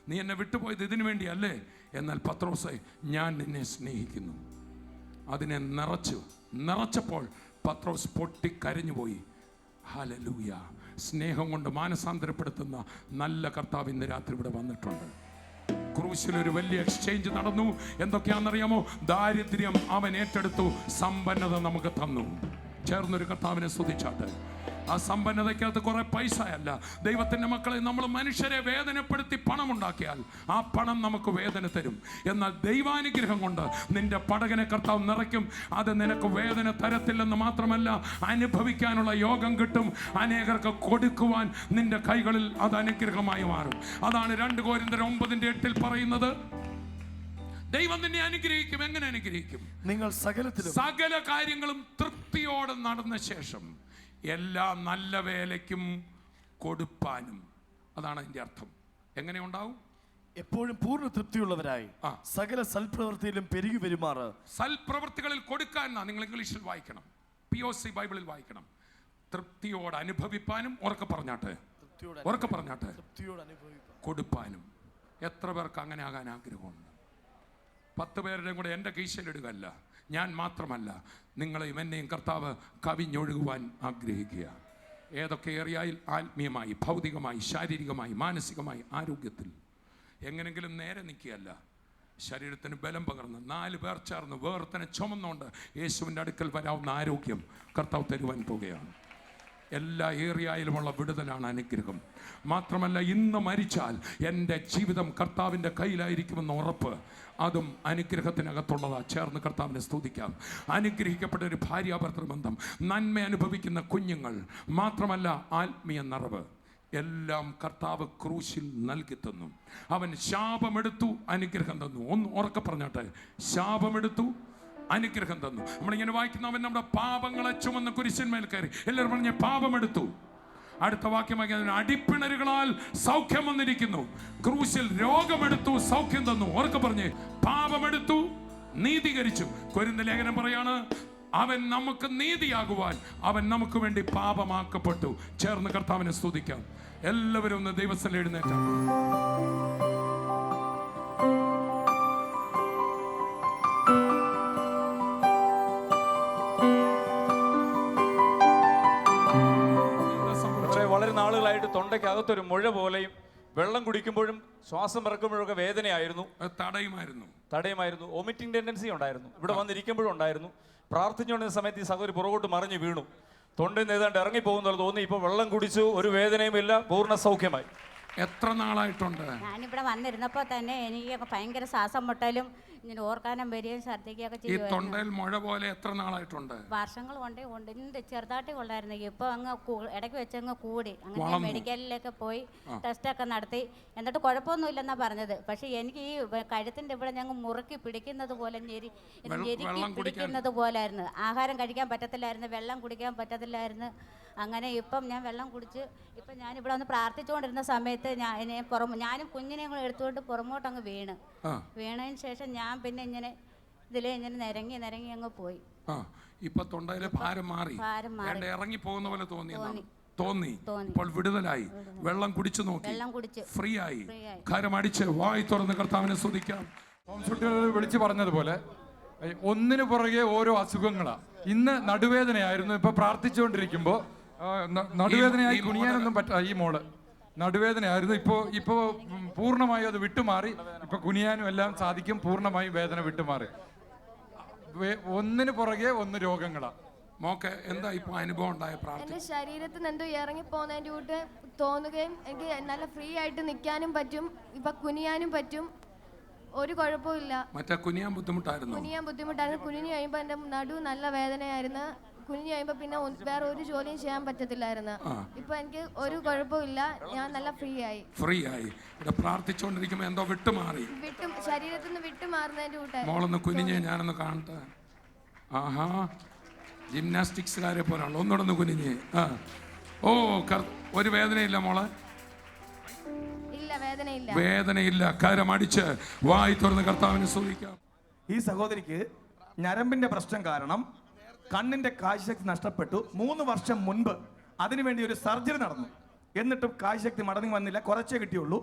നീ എന്നെ വിട്ടുപോയത് ഇതിനു വേണ്ടിയല്ലേ. എന്നാൽ പത്രോസേ, ഞാൻ നിന്നെ സ്നേഹിക്കുന്നു. അതിനെ നിറച്ചപ്പോൾ പത്രോസ് പൊട്ടിക്കരഞ്ഞുപോയി. ഹല്ലേലൂയ. സ്നേഹം കൊണ്ട് മാനസാന്തരപ്പെടുത്തുന്ന നല്ല കർത്താവ് ഇന്ന് രാത്രി ഇവിടെ വന്നിട്ടുണ്ട്. ക്രൂശിൽ ഒരു വലിയ എക്സ്ചേഞ്ച് നടന്നു. എന്തൊക്കെയാണെന്നറിയാമോ? ദാരിദ്ര്യം അവൻ ഏറ്റെടുത്തു, സമ്പന്നത നമുക്ക് തന്നു. ചേർന്നൊരു കർത്താവിനെ സ്തുതിച്ചാട്ടെ. ആ സമ്പന്നതയ്ക്കകത്ത് കുറെ പൈസ അല്ല. ദൈവത്തിൻ്റെ മക്കളെ, നമ്മൾ മനുഷ്യരെ വേദനപ്പെടുത്തി പണമുണ്ടാക്കിയാൽ ആ പണം നമുക്ക് വേദന തരും. എന്നാൽ ദൈവാനുഗ്രഹം കൊണ്ട് നിന്റെ പടകനെ കർത്താവ് നിറയ്ക്കും. അത് നിനക്ക് വേദന തരത്തില്ലെന്ന് മാത്രമല്ല, അനുഭവിക്കാനുള്ള യോഗം കിട്ടും. അനേകർക്ക് കൊടുക്കുവാൻ നിന്റെ കൈകളിൽ അത് അനുഗ്രഹമായി മാറും. അതാണ് 2 കൊരിന്ത്യർ 9:8 പറയുന്നത്. ദൈവം നിന്നെ അനുഗ്രഹിക്കും. എങ്ങനെ അനുഗ്രഹിക്കും? നിങ്ങൾ സകല കാര്യങ്ങളും തൃപ്തിയോടെ നടന്ന ശേഷം എല്ലാ നല്ല വേലയ്ക്കും കൊടുപ്പാനും. അതാണ് അതിന്റെ അർത്ഥം. എങ്ങനെ ഉണ്ടാവും? എപ്പോഴും പൂർണ്ണ തൃപ്തിയുള്ളവരായി സകല സൽപ്രവൃത്തിയിലും പെരുകി വരുമാറ്. സൽപ്രവൃത്തികളിൽ കൊടുക്കാൻ നിങ്ങൾ ഇംഗ്ലീഷിൽ വായിക്കണം, POC ബൈബിളിൽ വായിക്കണം. തൃപ്തിയോടെ അനുഭവിപ്പാനും. ഉറക്കെ പറഞ്ഞാട്ടെ, ഉറക്കെ പറഞ്ഞാട്ടെ. കൊടുപ്പാനും. എത്ര പേർക്ക് അങ്ങനെ ആകാൻ ആഗ്രഹമുണ്ട്? 10 പേരുടെയും കൂടെ എൻ്റെ കീശയിലിടുകയല്ല, ഞാൻ മാത്രമല്ല, നിങ്ങളെയും എന്നെയും കർത്താവ് കവിഞ്ഞൊഴുകുവാൻ ആഗ്രഹിക്കുക. ഏതൊക്കെ ഏറിയായിൽ ആത്മീയമായി, ഭൗതികമായി, ശാരീരികമായി, മാനസികമായി, ആരോഗ്യത്തിൽ എങ്ങനെങ്കിലും നേരെ നിൽക്കുകയല്ല, ശരീരത്തിന് ബലം പകർന്ന് 4 പേർ ചേർന്ന് വേർത്തനെ ചുമന്നുകൊണ്ട് യേശുവിൻ്റെ അടുക്കൽ വരാവുന്ന ആരോഗ്യം കർത്താവ് തരുവാൻ പോകുകയാണ്. എല്ലാ ഏറിയായിലുമുള്ള വിടുതലാണ് അനുഗ്രഹം. മാത്രമല്ല, ഇന്ന് മരിച്ചാൽ എൻ്റെ ജീവിതം കർത്താവിൻ്റെ കയ്യിലായിരിക്കുമെന്ന് ഉറപ്പ്, അതും അനുഗ്രഹത്തിനകത്തുള്ളതാ. ചേർന്ന് കർത്താവിനെ സ്തുതിക്കാം. അനുഗ്രഹിക്കപ്പെട്ട ഒരു ഭാര്യാഭർത്തൃ ബന്ധം, നന്മ അനുഭവിക്കുന്ന കുഞ്ഞുങ്ങൾ, മാത്രമല്ല ആത്മീയ നിറവ്, എല്ലാം കർത്താവ് ക്രൂശിൽ നൽകി തന്നു. അവൻ ശാപമെടുത്തു, അനുഗ്രഹം തന്നു. ഒന്ന് ഉറക്കെ പറഞ്ഞാട്ടെ, ശാപമെടുത്തു, അനുഗ്രഹം തന്നു. നമ്മളിങ്ങനെ വായിക്കുന്നവൻ നമ്മുടെ പാപങ്ങളെ ചുമന്ന് കുരിശന്മേൽ കയറി. എല്ലാവരും പറഞ്ഞ പാപമെടുത്തു. അടുത്ത വാക്യമായി അടിപ്പിണരുകളാൽ സൗഖ്യം വന്നിരിക്കുന്നു. ക്രൂശിൽ രോഗമെടുത്തു, സൗഖ്യം തന്നു. ഉറക്കെ പറഞ്ഞ് പാപമെടുത്തു, നീതീകരിച്ചു. കൊരിന്ത്യർ ലേഖനം പറയാണ്, അവൻ നമുക്ക് നീതിയാകുവാൻ അവൻ നമുക്ക് വേണ്ടി പാപമാക്കപ്പെട്ടു. ചേർന്ന് കർത്താവിനെ സ്തുതിക്കാം. എല്ലാവരും ഒന്ന് ദൈവസ്ഥലം എഴുന്നേറ്റാം. വളരെ നാളുകളായിട്ട് തൊണ്ടയ്ക്കകത്തൊരു മുഴ പോലെയും വെള്ളം കുടിക്കുമ്പോഴും ശ്വാസം ഇറക്കുമ്പോഴൊക്കെ വേദനയായിരുന്നു, തടയുമായിരുന്നു. വോമിറ്റിംഗ് ടെൻഡൻസി ഉണ്ടായിരുന്നു. ഇവിടെ വന്നിരിക്കുമ്പോഴും ഉണ്ടായിരുന്നു. പ്രാർത്ഥിച്ചുകൊണ്ടിരുന്ന സമയത്ത് ഈ സഹോദരി പുറകോട്ട് മറിഞ്ഞു വീണു. തൊണ്ടയിൽ നിന്ന് ഏതാണ്ട് ഇറങ്ങിപ്പോകുന്നത് തോന്നി. ഇപ്പോൾ വെള്ളം കുടിച്ചു, ഒരു വേദനയും ഇല്ല, പൂർണ്ണ സൗഖ്യമായി. എത്ര നാളായിട്ടുണ്ട്? ഞാനിവിടെ വന്നിരുന്നപ്പോൾ തന്നെ എനിക്ക് ഭയങ്കര ശ്വാസം മുട്ടലും ഇങ്ങനെ ഓർക്കാനും വരികയും ഛർദ്ദിക്കുകയൊക്കെ ഈ തൊണ്ടയിൽ മുഴ പോലെ എത്ര നാളായിട്ടുണ്ട്? വർഷങ്ങൾ കൊണ്ടേ ഉണ്ട്. ചെറുതായിട്ട് കൊണ്ടായിരുന്നു. ഇപ്പൊ അങ്ങ് ഇടയ്ക്ക് വെച്ചങ്ങ് കൂടി. അങ്ങനെ മെഡിക്കലിലൊക്കെ പോയി ടെസ്റ്റൊക്കെ നടത്തി. എന്നിട്ട് കുഴപ്പമൊന്നുമില്ലെന്നാ പറഞ്ഞത്. പക്ഷെ എനിക്ക് ഈ കഴുത്തിന്റെ ഇവിടെ ഞങ്ങൾ മുറുക്കി പിടിക്കുന്നത് പോലെ ഞെരുക്കി പിടിക്കുന്നത് പോലായിരുന്നു. ആഹാരം കഴിക്കാൻ പറ്റത്തില്ലായിരുന്നു, വെള്ളം കുടിക്കാൻ പറ്റത്തില്ലായിരുന്നു. അങ്ങനെ ഇപ്പം ഞാൻ വെള്ളം കുടിച്ച് ഇപ്പം ഞാനിവിടെ വന്ന് പ്രാർത്ഥിച്ചുകൊണ്ടിരുന്ന സമയത്ത് ഞാനും കുഞ്ഞിനെയും കൂടെ എടുത്തുകൊണ്ട് പുറമോട്ട് അങ്ങ് വീണതിന് ശേഷം ഞാൻ പിന്നെ ഇങ്ങനെ ഇതിലെ ഇങ്ങനെ നിരങ്ങി അങ്ങ് പോയി. ഇപ്പൊ തൊണ്ടയിലെ ഭാരം മാറി, ഇറങ്ങി പോകുന്ന പോലെ തോന്നി. ഇപ്പോൾ വിടുതലായി. വെള്ളം കുടിച്ചു നോക്കി, ഫ്രീ ആയി. കരം അടിച്ച് വായി തുറന്ന് കർത്താവിനെ സ്തുതിക്കാം. വിളിച്ചു പറഞ്ഞതുപോലെ ഒന്നിനു പുറകെ ഓരോ അസുഖങ്ങളാ. ഇന്ന് നടുവേദനയായിരുന്നു. ഇപ്പൊ പ്രാർത്ഥിച്ചുകൊണ്ടിരിക്കുമ്പോ നടുവേദനയായി കുനിയാനൊന്നും ഈ മോള് നടുവേദനയായിരുന്നു. ഇപ്പോ പൂർണ്ണമായും അത് വിട്ടുമാറി. ഇപ്പൊ കുനിയാനും എല്ലാം സാധിക്കും. പൂർണ്ണമായും വേദന വിട്ടുമാറി. ഒന്നിനു പുറകെ ഒന്ന് രോഗങ്ങളാ. മോക്ക് എന്താ ഇപ്പൊ അനുഭവം ഉണ്ടായ? എന്റെ ശരീരത്തിൽ നിന്ന് എന്തോ ഇറങ്ങി പോകുന്നതിന്റെ കൂട്ട് തോന്നുകയും എനിക്ക് നല്ല ഫ്രീ ആയിട്ട് നിൽക്കാനും പറ്റും. ഇപ്പൊ കുനിയാനും പറ്റും. ഒരു കുഴപ്പമില്ല. മറ്റേ കുനിയാൻ ബുദ്ധിമുട്ടായിരുന്നു. കുനിഞ്ഞു കഴിയുമ്പോ എന്റെ നടു നല്ല വേദനയായിരുന്നു. കുനിഞ്ഞു കഴിയുമ്പോൾ പിന്നെ വേറെ ഒരു ജോലിയും ചെയ്യാൻ പറ്റത്തില്ലായിരുന്നു. ഇപ്പൊ എനിക്ക് ഒരു കുഴപ്പമില്ല, ഞാൻ നല്ല ഫ്രീ ആയി. ഇവിടെ പ്രാർത്ഥിച്ചുകൊണ്ടിരിക്കുമ്പോ എന്തോ വിട്ടുമാറി, ശരീരത്തിൽ നിന്ന് വിട്ടുമാറുന്നതിന്റെ കൂട്ടെ. മോളൊന്ന് കുനിഞ്ഞ് ഞാനൊന്ന് കാണട്ടെ. ആഹാ, ജിംനാസ്റ്റിക്സുകാരെ പോലാണല്ലോ. ഒന്നുകൂടെ കുനിഞ്ഞ്. ഓ, ഒരു വേദനയില്ല മോളെ? വേദനയില്ല. കരം അടിച്ച് വായി തുറന്ന് കർത്താവിനെ സ്തുതിക്കാം. ഈ സഹോദരിക്ക് ഞരമ്പിന്റെ പ്രശ്നം കാരണം കണ്ണിന്റെ കാഴ്ചശക്തി നഷ്ടപ്പെട്ടു. 3 വർഷം മുൻപ് അതിനുവേണ്ടി ഒരു സർജറി നടന്നു. എന്നിട്ടും കാഴ്ചശക്തി മടങ്ങി വന്നില്ല, കുറച്ചേ കിട്ടിയുള്ളൂ.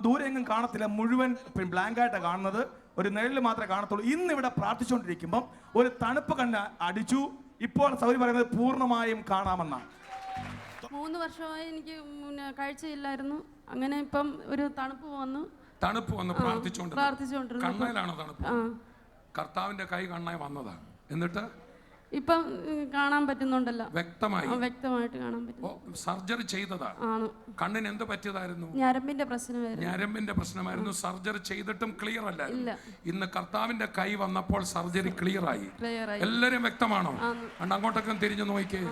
ദൂരെ എങ്ങും കാണത്തില്ല, മുഴുവൻ ബ്ലാങ്ക് ആയിട്ടാണ് കാണുന്നത്, ഒരു നിഴലിൽ മാത്രമേ കാണത്തുള്ളൂ. ഇന്ന് ഇവിടെ പ്രാർത്ഥിച്ചുകൊണ്ടിരിക്കുമ്പം ഒരു തണുപ്പ് കണ്ണ് അടിച്ചു. ഇപ്പോൾ സൗരി പറയുന്നത് പൂർണ്ണമായും കാണാമെന്നാണ്. 3 വർഷമായി എനിക്ക് കാഴ്ചയില്ലായിരുന്നു. അങ്ങനെ ഇപ്പം ഒരു തണുപ്പ് വന്നു പ്രാർത്ഥിച്ചുകൊണ്ടിരുന്നു. കണ്ണയിലാണോ തണുപ്പ്? കർത്താവിന്റെ കൈ കണ്ണായി വന്നതാ. എന്നിട്ട് ഇപ്പം കാണാൻ പറ്റുന്നുണ്ടല്ലോ, വ്യക്തമായിട്ട് കാണാൻ പറ്റും. സർജറി ചെയ്തതാ. കണ്ണിന് എന്ത് പറ്റിയതായിരുന്നു? ഞരമ്പിന്റെ പ്രശ്നമായിരുന്നു. സർജറി ചെയ്തിട്ടും ക്ലിയർ അല്ലായിരുന്നു. ഇന്ന് കർത്താവിന്റെ കൈ വന്നപ്പോൾ സർജറി ക്ലിയർ ആയി. എല്ലാരും വ്യക്തമാണോ? അങ്ങോട്ടൊക്കെ തിരിഞ്ഞു നോക്കിയേ.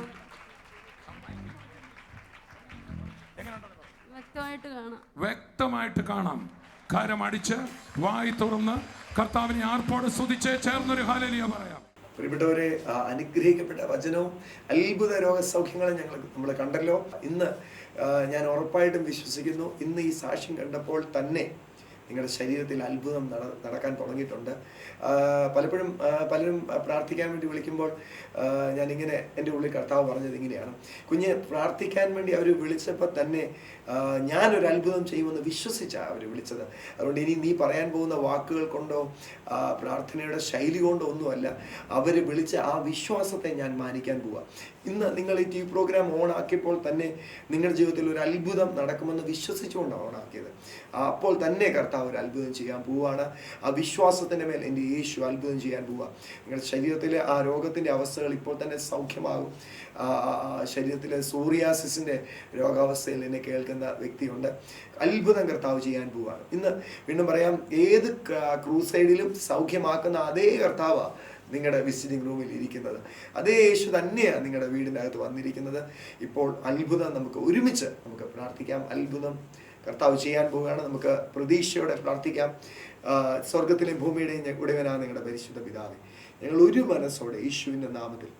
വ്യക്തമായിട്ട് കാണാം. കരം അടിച്ച് വായി തുറന്ന് കർത്താവിനെ ആർപ്പോടെ സ്തുതിച്ച് ചേർന്നൊരു ഹല്ലേലൂയ പറയാം. പ്രിയപ്പെട്ടവരെ, അനുഗ്രഹിക്കപ്പെട്ട വചനവും അത്ഭുത രോഗസൗഖ്യങ്ങളും നമ്മൾ കണ്ടല്ലോ. ഇന്ന് ഞാൻ ഉറപ്പായിട്ടും വിശ്വസിക്കുന്നു, ഇന്ന് ഈ സാക്ഷ്യം കണ്ടപ്പോൾ തന്നെ നിങ്ങളുടെ ശരീരത്തിൽ അത്ഭുതം നടക്കാൻ തുടങ്ങിയിട്ടുണ്ട്. പലരും പ്രാർത്ഥിക്കാൻ വേണ്ടി വിളിക്കുമ്പോൾ ഞാനിങ്ങനെ എൻ്റെ ഉള്ളിൽ കർത്താവ് പറഞ്ഞത് ഇങ്ങനെയാണ്: കുഞ്ഞ്, പ്രാർത്ഥിക്കാൻ വേണ്ടി അവർ വിളിച്ചപ്പോൾ തന്നെ ഞാനൊരു അത്ഭുതം ചെയ്യുമെന്ന് വിശ്വസിച്ചാണ് അവർ വിളിച്ചത്. അതുകൊണ്ട് ഇനി നീ പറയാൻ പോകുന്ന വാക്കുകൾ കൊണ്ടോ പ്രാർത്ഥനയുടെ ശൈലി കൊണ്ടോ ഒന്നുമല്ല, അവർ വിളിച്ച ആ വിശ്വാസത്തെ ഞാൻ മാനിക്കാൻ പോവുക. ഇന്ന് നിങ്ങൾ ഈ TV പ്രോഗ്രാം ഓൺ ആക്കിയപ്പോൾ തന്നെ നിങ്ങളുടെ ജീവിതത്തിൽ ഒരു അത്ഭുതം നടക്കുമെന്ന് വിശ്വസിച്ചുകൊണ്ടാണ് ഓണാക്കിയത്. അപ്പോൾ തന്നെ കർത്താവ് ഒരു അത്ഭുതം ചെയ്യാൻ പോവുകയാണ്. ആ വിശ്വാസത്തിൻ്റെ മേൽ എൻ്റെ യേശു അത്ഭുതം ചെയ്യാൻ പോവുക. നിങ്ങളുടെ ശരീരത്തിലെ ആ രോഗത്തിൻ്റെ അവസ്ഥകൾ ഇപ്പോൾ തന്നെ സൗഖ്യമാകും. ശരീരത്തിലെ സോറിയാസിസിൻ്റെ രോഗാവസ്ഥയിൽ എന്നെ കേൾക്കുന്ന വ്യക്തിയുണ്ട്. അത്ഭുതം കർത്താവ് ചെയ്യാൻ പോവുകയാണ്. ഇന്ന് വീണ്ടും പറയാം, ഏത് ക്രൂസൈഡിലും സൗഖ്യമാക്കുന്ന അതേ കർത്താവാണ് നിങ്ങളുടെ വിസിറ്റിംഗ് റൂമിൽ ഇരിക്കുന്നത്. അതേ യേശു തന്നെയാണ് നിങ്ങളുടെ വീടിൻ്റെ അകത്ത് വന്നിരിക്കുന്നത്. ഇപ്പോൾ അത്ഭുതം നമുക്ക് ഒരുമിച്ച് പ്രാർത്ഥിക്കാം. അത്ഭുതം കർത്താവ് ചെയ്യാൻ പോവുകയാണ്. നമുക്ക് പ്രതീക്ഷയോടെ പ്രാർത്ഥിക്കാം. സ്വർഗത്തിലെയും ഭൂമിയുടെയും ഉടയവനാണ് നിങ്ങളുടെ പരിശുദ്ധ പിതാവേ, ഞങ്ങൾ ഒരു മനസ്സോടെ യേശുവിൻ്റെ നാമത്തിൽ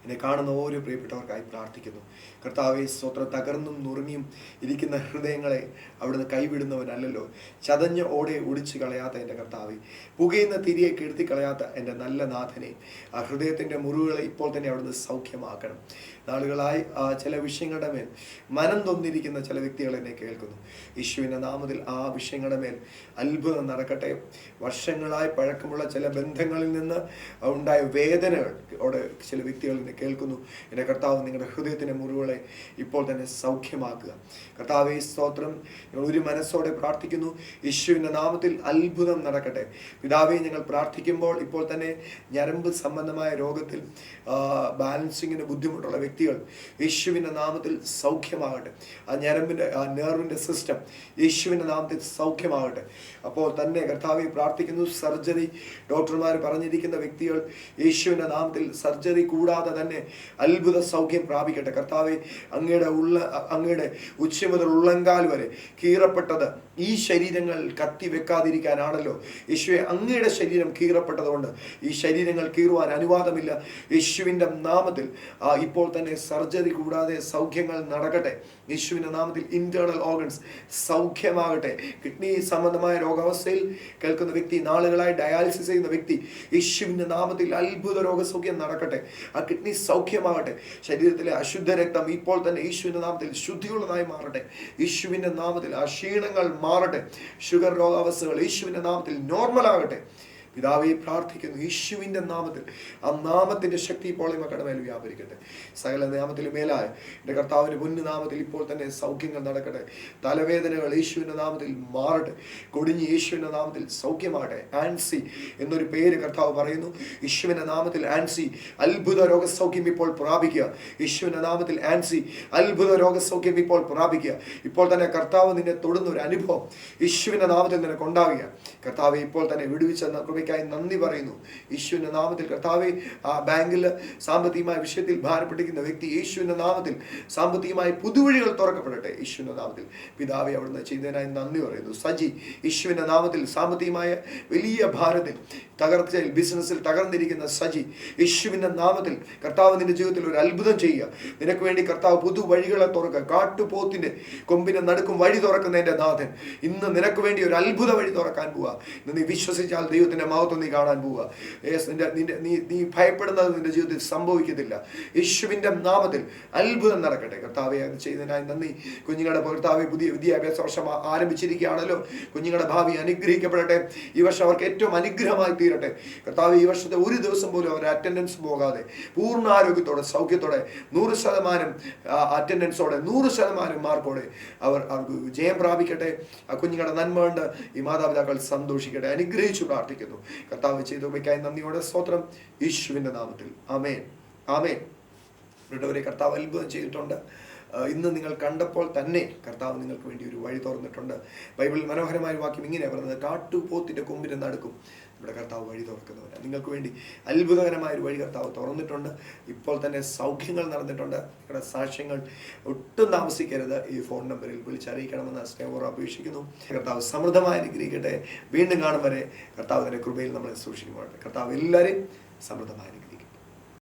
എന്നെ കാണുന്ന ഓരോ പ്രിയപ്പെട്ടവർക്കായി പ്രാർത്ഥിക്കുന്നു. കർത്താവെ, സ്തോത്രം. തകർന്നും നുറുങ്ങിയും ഇരിക്കുന്ന ഹൃദയങ്ങളെ അവിടുന്ന് കൈവിടുന്നവനല്ലല്ലോ. ചതഞ്ഞ ഓടെ ഒടിച്ചു കളയാത്ത എൻ്റെ കർത്താവെ, പുകയുന്ന തിരിയെ കെടുത്തി കളയാത്ത എൻ്റെ നല്ല നാഥനെ, ആ ഹൃദയത്തിൻ്റെ മുറിവുകളെ ഇപ്പോൾ തന്നെ അവിടുന്ന് സൗഖ്യമാക്കണം. നാളുകളായി ചില വിഷയങ്ങളുടെ മേൽ മനം തൊന്നിരിക്കുന്ന ചില വ്യക്തികൾ എന്നെ കേൾക്കുന്നു. യേശുവിൻ്റെ നാമത്തിൽ ആ വിഷയങ്ങളുടെ മേൽ അത്ഭുതം നടക്കട്ടെ. വർഷങ്ങളായി പഴക്കമുള്ള ചില ബന്ധങ്ങളിൽ നിന്ന് ഉണ്ടായ വേദനകളോടെ ചില വ്യക്തികൾ എന്നെ കേൾക്കുന്നു. എൻ്റെ കർത്താവ്, നിങ്ങളുടെ ഹൃദയത്തിൻ്റെ മുറിവുകളെ ഇപ്പോൾ തന്നെ സൗഖ്യമാക്കുക. കർത്താവേ, സ്തോത്രം. ഞങ്ങൾ ഒരു മനസ്സോടെ പ്രാർത്ഥിക്കുന്നു. യേശുവിൻ്റെ നാമത്തിൽ അത്ഭുതം നടക്കട്ടെ. പിതാവേ, ഞങ്ങൾ പ്രാർത്ഥിക്കുമ്പോൾ ഇപ്പോൾ തന്നെ ഞരമ്പ് സംബന്ധമായ രോഗത്തിൽ ബാലൻസിങ്ങിന് ബുദ്ധിമുട്ടുള്ള വ്യക്തികൾ യേശുവിൻ്റെ നാമത്തിൽ സൗഖ്യമാകട്ടെ. ആ ഞരമ്പിൻ്റെ നെർവിൻ്റെ സിസ്റ്റം യേശുവിൻ്റെ നാമത്തിൽ സൗഖ്യമാകട്ടെ. അപ്പോൾ തന്നെ കർത്താവെ പ്രാർത്ഥിക്കുന്നു. സർജറി ഡോക്ടർമാർ പറഞ്ഞിരിക്കുന്ന വ്യക്തികൾ യേശുവിൻ്റെ നാമത്തിൽ സർജറി കൂടാതെ തന്നെ അത്ഭുത സൗഖ്യം പ്രാപിക്കട്ടെ. കർത്താവെ, അങ്ങയുടെ ഉച്ച മുതൽ ഉള്ളങ്കാൽ വരെ കീറപ്പെട്ടത് ഈ ശരീരങ്ങൾ കത്തി വെക്കാതിരിക്കാനാണല്ലോ. യേശുവെ, അങ്ങയുടെ ശരീരം കീറപ്പെട്ടതുകൊണ്ട് ഈ ശരീരങ്ങൾ കീറുവാൻ അനുവാദമില്ല. യേശുവിൻ്റെ നാമത്തിൽ ഇപ്പോൾ തന്നെ സർജറി കൂടാതെ സൗഖ്യങ്ങൾ നടക്കട്ടെ. യേശുവിൻ്റെ നാമത്തിൽ ഇന്റേണൽ ഓർഗൻസ് സൗഖ്യമാകട്ടെ. കിഡ്നി സംബന്ധമായ രോഗാവസ്ഥയിൽ കേൾക്കുന്ന വ്യക്തി, നാളുകളായി ഡയാലിസിസ് ചെയ്യുന്ന വ്യക്തി, യേശുവിൻ്റെ നാമത്തിൽ അത്ഭുത രോഗസൗഖ്യം നടക്കട്ടെ. ആ കിഡ്നി സൗഖ്യമാകട്ടെ. ശരീരത്തിലെ അശുദ്ധ രക്തം ഇപ്പോൾ തന്നെ യേശുവിൻ്റെ നാമത്തിൽ ശുദ്ധിയുള്ളതായി മാറട്ടെ. യേശുവിൻ്റെ നാമത്തിൽ ആ ക്ഷീണങ്ങൾ മാറട്ടെ. ഷുഗർ രോഗാവസ്ഥകൾ യേശുവിൻ്റെ നാമത്തിൽ നോർമലാകട്ടെ. പിതാവെ, പ്രാർത്ഥിക്കുന്നു യേശുവിൻ്റെ നാമത്തിൽ ആ നാമത്തിൻ്റെ ശക്തി ഇപ്പോൾ മക്കളുടെ മേൽ വ്യാപരിക്കട്ടെ. സകല നാമത്തിലും മേലായ എൻ്റെ കർത്താവിൻ്റെ പൊന്നു നാമത്തിൽ ഇപ്പോൾ തന്നെ സൗഖ്യങ്ങൾ നടക്കട്ടെ. തലവേദനകൾ യേശുവിൻ്റെ നാമത്തിൽ മാറട്ടെ. കൊടിഞ്ഞ് യേശുവിൻ്റെ നാമത്തിൽ സൗഖ്യമാകട്ടെ. ആൻസി എന്നൊരു പേര് കർത്താവ് പറയുന്നു. യേശുവിൻ്റെ നാമത്തിൽ ആൻസി അത്ഭുത രോഗസൗഖ്യം ഇപ്പോൾ പ്രാപിക്കുക. യേശുവിൻ്റെ നാമത്തിൽ ആൻസി അത്ഭുത രോഗസൗഖ്യം ഇപ്പോൾ പ്രാപിക്കുക. ഇപ്പോൾ തന്നെ കർത്താവ് നിന്നെ തൊടുന്ന ഒരു അനുഭവം യേശുവിൻ്റെ നാമത്തിൽ നിനക്ക് ഉണ്ടാവുക. കർത്താവ് ഇപ്പോൾ തന്നെ വിടുവിച്ച കൃപയ്ക്കായി നന്ദി പറയുന്നു. യേശുവിൻ്റെ നാമത്തിൽ കർത്താവെ, ആ ബാങ്കിൽ സാമ്പത്തികമായ വിഷയത്തിൽ ഭാരപ്പെട്ടിരിക്കുന്ന വ്യക്തി യേശുവിൻ്റെ നാമത്തിൽ സാമ്പത്തികമായ പുതുവഴികൾ തുറക്കപ്പെടട്ടെ. യേശുവിൻ്റെ നാമത്തിൽ പിതാവെ അവിടുന്ന് ചെയ്തതിനായി നന്ദി പറയുന്നു. സജി, യേശുവിൻ്റെ നാമത്തിൽ സാമ്പത്തികമായ വലിയ ഭാരത്തിൽ തകർച്ചയിൽ ബിസിനസ്സിൽ തകർന്നിരിക്കുന്ന സജി, യേശുവിൻ്റെ നാമത്തിൽ കർത്താവ് നിന്റെ ജീവിതത്തിൽ ഒരു അത്ഭുതം ചെയ്യുക. നിനക്ക് വേണ്ടി കർത്താവ് പുതുവഴികളെ തുറക്കുക. കാട്ടുപോത്തിന്റെ കൊമ്പിനെ നടുക്കും വഴി തുറക്കുന്നതിൻ്റെ നാഥൻ ഇന്ന് നിനക്ക് വേണ്ടി ഒരു അത്ഭുത വഴി തുറക്കാൻ പോവുക. ഇന്ന് നീ വിശ്വസിച്ചാൽ ദൈവത്തിന്റെ മഹത്വം നീ കാണാൻ പോവുക. നീ ഭയപ്പെടുന്നത് നിന്റെ ജീവിതത്തിൽ സംഭവിക്കത്തില്ല. യേശുവിൻ്റെ നാമത്തിൽ അത്ഭുതം നടക്കട്ടെ. കർത്താവെ അത് ചെയ്തതിനായി നന്ദി. കുഞ്ഞുങ്ങളുടെ കർത്താവെ, പുതിയ വിദ്യാഭ്യാസ വർഷം ആരംഭിച്ചിരിക്കുകയാണല്ലോ. കുഞ്ഞുങ്ങളുടെ ഭാവി അനുഗ്രഹിക്കപ്പെടട്ടെ. ഈ വർഷം അവർക്ക് ഏറ്റവും അനുഗ്രഹമായി തീരട്ടെ. കർത്താവ് ഈ വർഷത്തെ ഒരു ദിവസം പോലും അവർ അറ്റൻഡൻസ് പോകാതെ പൂർണ്ണ ആരോഗ്യത്തോടെ സൗഖ്യത്തോടെ 100% അറ്റൻഡൻസോടെ 100% മാർക്കോടെ അവർക്ക് ജയം പ്രാപിക്കട്ടെ. ആ കുഞ്ഞുങ്ങളുടെ നന്മ കൊണ്ട് ഈ മാതാപിതാക്കൾ സന്തോഷിക്കട്ടെ. അനുഗ്രഹിച്ചു പ്രാർത്ഥിക്കുന്നു. കർത്താവ് ചെയ്തവയ്ക്കായി നന്ദിയോടെ സ്തോത്രം. യേശുവിൻ്റെ നാമത്തിൽ ആമേൻ, ആമേൻ. ഇവരുടെ കർത്താവ് അത്ഭുതം ചെയ്തിട്ടുണ്ട്. ഇന്ന് നിങ്ങൾ കണ്ടപ്പോൾ തന്നെ കർത്താവ് നിങ്ങൾക്ക് വേണ്ടി ഒരു വഴി തുറന്നിട്ടുണ്ട്. ബൈബിളിൽ മനോഹരമായ വാക്യം ഇങ്ങനെ പറയുന്നത്, കാട്ടുപോത്തിന്റെ കൊമ്പിനെ നടുക്കും ഇവിടെ കർത്താവ് വഴി തുറക്കുന്നവരാണ്. നിങ്ങൾക്ക് വേണ്ടി അത്ഭുതകരമായ ഒരു വഴി കർത്താവ് തുറന്നിട്ടുണ്ട്. ഇപ്പോൾ തന്നെ സൗഖ്യങ്ങൾ നടന്നിട്ടുണ്ട്. നിങ്ങളുടെ സാക്ഷ്യങ്ങൾ ഒട്ടും താമസിക്കരുത്. ഈ ഫോൺ നമ്പറിൽ വിളിച്ചറിയിക്കണമെന്ന് സ്നേഹപൂർവ്വം അപേക്ഷിക്കുന്നു. കർത്താവ് സമൃദ്ധമായി അനുഗ്രഹിക്കട്ടെ. വീണ്ടും കാണും വരെ കർത്താവിൻ്റെ കൃപയിൽ നമ്മളെ സൂക്ഷിക്കുമ്പോൾ കർത്താവ് എല്ലാവരെയും സമൃദ്ധമായി